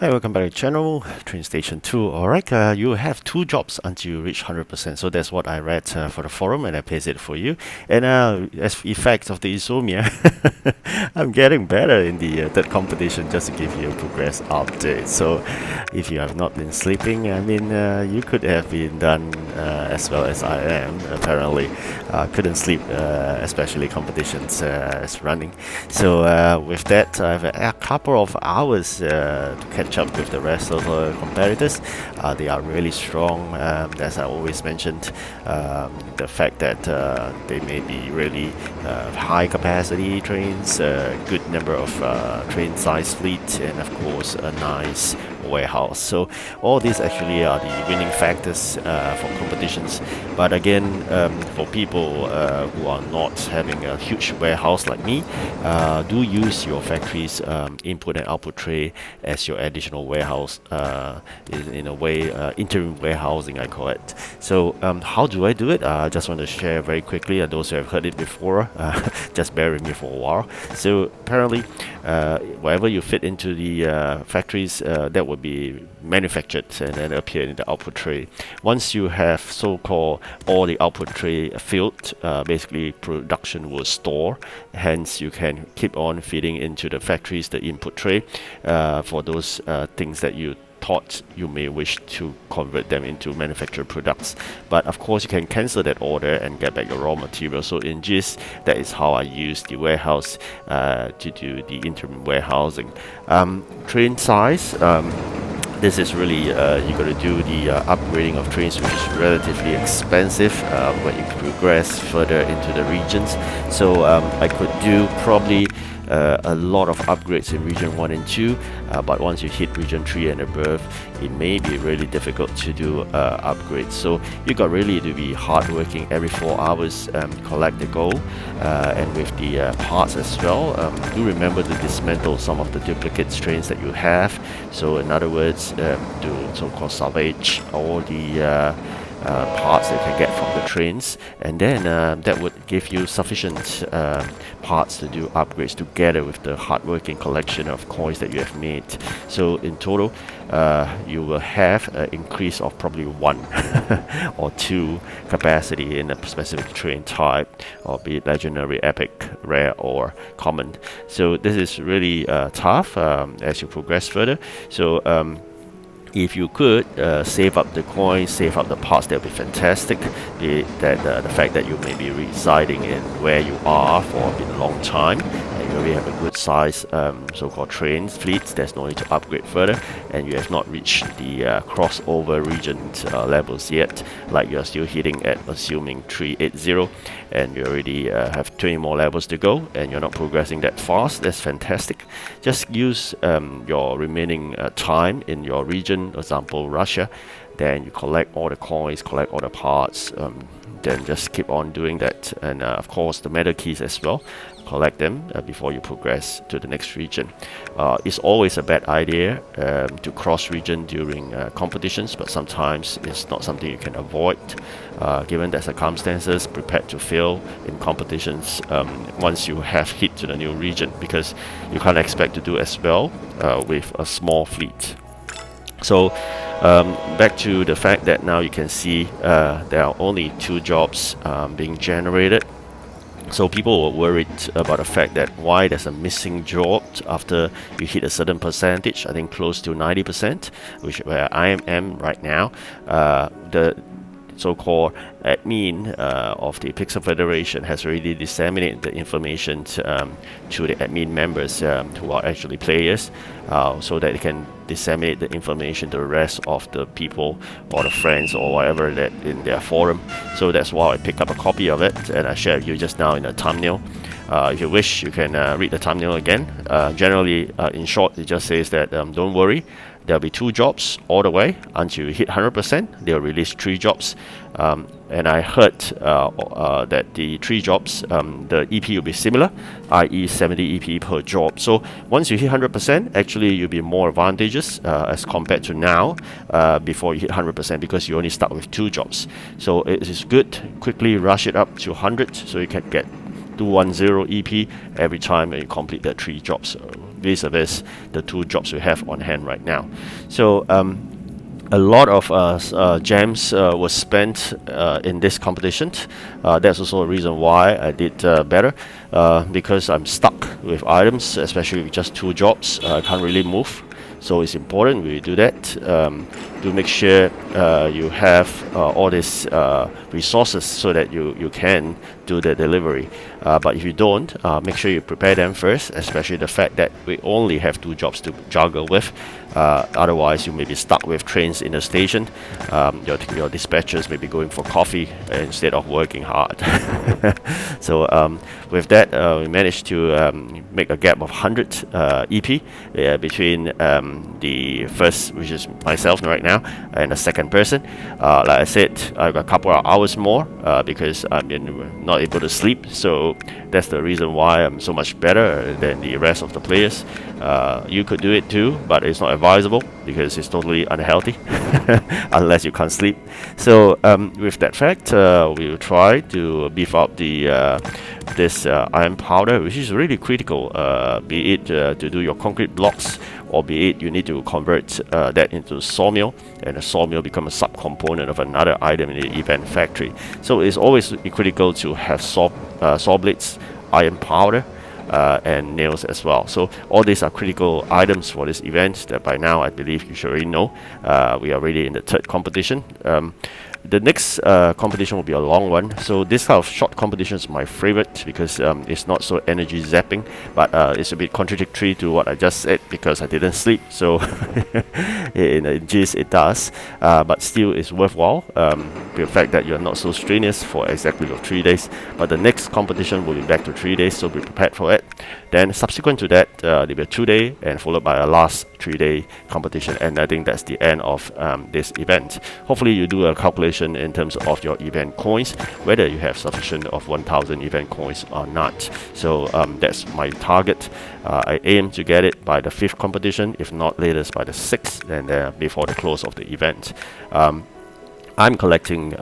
Hi, welcome back to the channel, TrainStation 2. Alright, you have 2 jobs until you reach 100%. So that's what I read for the forum and I pasted it for you. And as effects of the insomnia, I'm getting better in the third competition just to give you a progress update. So if you have not been sleeping, I mean, you could have been done as well as I am, apparently. Couldn't sleep, especially competitions is running. So with that, I have a couple of hours to catch up with the rest of the competitors. They are really strong, as I always mentioned. The fact that they may be really high capacity trains, a good number of train size fleet, and of course a nice warehouse. So all these actually are the winning factors for competitions. But again, for people who are not having a huge warehouse like me, do use your factory's input and output tray as your additional warehouse, in a way, interim warehousing I call it. So how do I do it? I just want to share very quickly, and those who have heard it before, just bear with me for a while. So apparently, whatever you fit into the factories, that will be manufactured and then appear in the output tray. Once you have so-called all the output tray filled, basically production will store. Hence, you can keep on feeding into the factories the input tray for those things that you thought you may wish to convert them into manufactured products. But of course, you can cancel that order and get back your raw material. So in GIS, that is how I use the warehouse to do the interim warehousing. Train size. This is really, you got to do the upgrading of trains, which is relatively expensive when you progress further into the regions. So I could do probably a lot of upgrades in region 1 and 2, but once you hit region 3 and above, it may be really difficult to do upgrades. So you got really to be hardworking every 4 hours, collect the gold, and with the parts as well. Do remember to dismantle some of the duplicate trains that you have. So in other words, do so-called salvage all the parts that you can get from the trains, and then that would give you sufficient parts to do upgrades together with the hardworking collection of coins that you have made. So in total, you will have an increase of probably 1 or 2 capacity in a specific train type, or be it legendary, epic, rare, or common. So this is really tough as you progress further. So if you could save up the coins, save up the parts, that would be fantastic. The fact that you may be residing in where you are for a long time, and you already have a good size so-called train fleet, there's no need to upgrade further, and you have not reached the crossover region levels yet, like you're still hitting at assuming 380, and you already have 20 more levels to go, and you're not progressing that fast. That's fantastic. Just use your remaining time in your region, for example Russia, then you collect all the coins, collect all the parts, then just keep on doing that. And of course the metal keys as well, collect them before you progress to the next region. It's always a bad idea to cross region during competitions, but sometimes it's not something you can avoid. Given the circumstances, prepared to fail in competitions once you have hit to the new region, because you can't expect to do as well with a small fleet. So back to the fact that now you can see there are only 2 jobs being generated. So people were worried about the fact that why there's a missing job after you hit a certain percentage, I think close to 90%, which where I am right now. The so-called admin of the Pixel Federation has already disseminated the information to the admin members who are actually players, so that they can disseminate the information to the rest of the people or the friends or whatever that in their forum. So that's why I picked up a copy of it and I shared with you just now in a thumbnail. If you wish, you can read the thumbnail again. Generally, in short, it just says that don't worry, there'll be 2 jobs all the way until you hit 100%. They'll release 3 jobs. And I heard that the 3 jobs, the EP will be similar, i.e. 70 EP per job. So once you hit 100%, actually you'll be more advantageous as compared to now before you hit 100%, because you only start with 2 jobs. So it is good, quickly rush it up to 100 so you can get 210 EP every time you complete the 3 jobs. vis-a-vis the 2 jobs we have on hand right now. So a lot of gems was spent in this competition. That's also a reason why I did better, because I'm stuck with items, especially with just 2 jobs. I can't really move. So it's important we do that, to make sure you have all these resources so that you can do the delivery. But if you don't, make sure you prepare them first, especially the fact that we only have 2 jobs to juggle with. Otherwise, you may be stuck with trains in the station. Your dispatchers may be going for coffee instead of working hard. So with that, we managed to make a gap of 100 EP between the first, which is myself right now, and the second person. Like I said, I've got a couple of hours more because I'm not able to sleep. So that's the reason why I'm so much better than the rest of the players. You could do it too, but it's not advisable because it's totally unhealthy unless you can't sleep. So with that fact, we will try to beef up the this iron powder, which is really critical, be it to do your concrete blocks, or be it you need to convert that into sawmill, and a sawmill become a subcomponent of another item in the event factory. So it's always critical to have saw blades, iron powder, and nails as well. So all these are critical items for this event that by now I believe you should already know. We are already in the 3rd competition. The next competition will be a long one. So this kind of short competition is my favorite because it's not so energy zapping, but it's a bit contradictory to what I just said because I didn't sleep. So in a gist it does, but still it's worthwhile. The fact that you're not so strenuous for exactly your 3 days. But the next competition will be back to 3 days, so be prepared for it. Then subsequent to that, there'll be a 2-day and followed by a last 3-day competition, and I think that's the end of this event. Hopefully you do a calculation in terms of your event coins, whether you have sufficient of 1,000 event coins or not. So that's my target. I aim to get it by the 5th competition, if not latest by the 6th, and before the close of the event. I'm collecting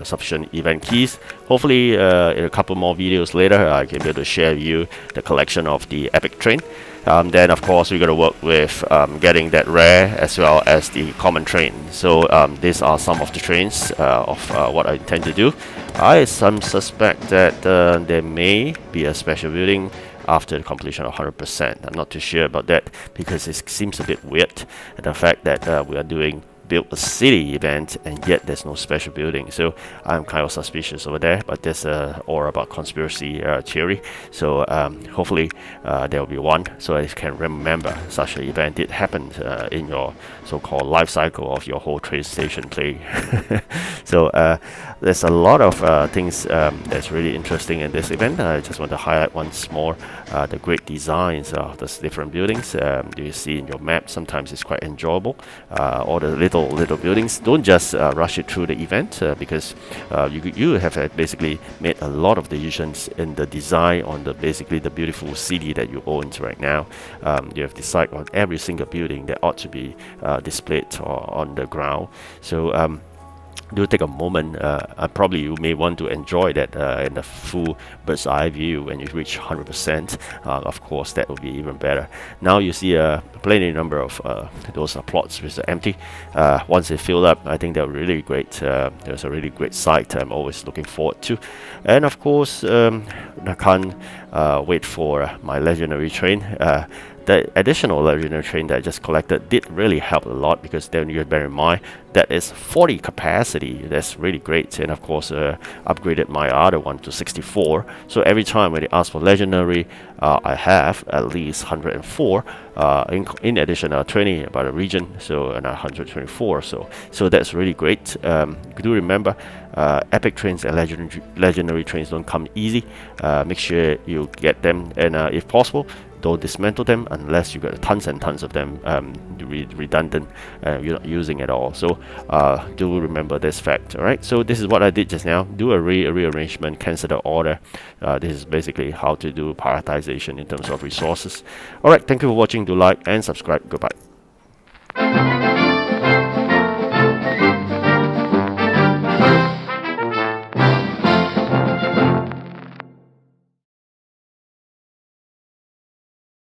sufficient event keys. Hopefully in a couple more videos later I can be able to share with you the collection of the epic train. Then of course we're going to work with getting that rare as well as the common train. So these are some of the trains of what I intend to do. I suspect that there may be a special building after the completion of 100%. I'm not too sure about that because it seems a bit weird, the fact that we are doing build a city event and yet there's no special building. So I'm kind of suspicious over there, but that's all about conspiracy theory. So hopefully there will be one, so I can remember such an event did happen in your so-called life cycle of your whole TrainStation play. So there's a lot of things that's really interesting in this event. I just want to highlight once more the great designs of the different buildings. You see in your map, sometimes it's quite enjoyable. All the little buildings, don't just rush it through the event because you have basically made a lot of decisions in the design on the basically the beautiful city that you own right now. You have decided on every single building that ought to be displayed or on the ground. So do take a moment. Probably you may want to enjoy that in the full bird's eye view when you reach 100%. Of course, that will be even better. Now you see plenty number of those plots which are empty. Once they fill up, I think they're really great. There's a really great site I'm always looking forward to. And of course, I can't wait for my legendary train. The additional legendary train that I just collected did really help a lot because then you bear in mind that is 40 capacity. That's really great. And of course upgraded my other one to 64. So every time when they ask for legendary, I have at least 104. In addition 20 by the region, so 124. So that's really great. Do remember epic trains and legendary trains don't come easy. Make sure you get them, and if possible, don't dismantle them unless you got tons and tons of them redundant, you're not using at all. So do remember this fact. Alright, so this is what I did just now. Do a rearrangement, cancel the order. This is basically how to do prioritization in terms of resources. Alright, thank you for watching. Do like and subscribe. Goodbye.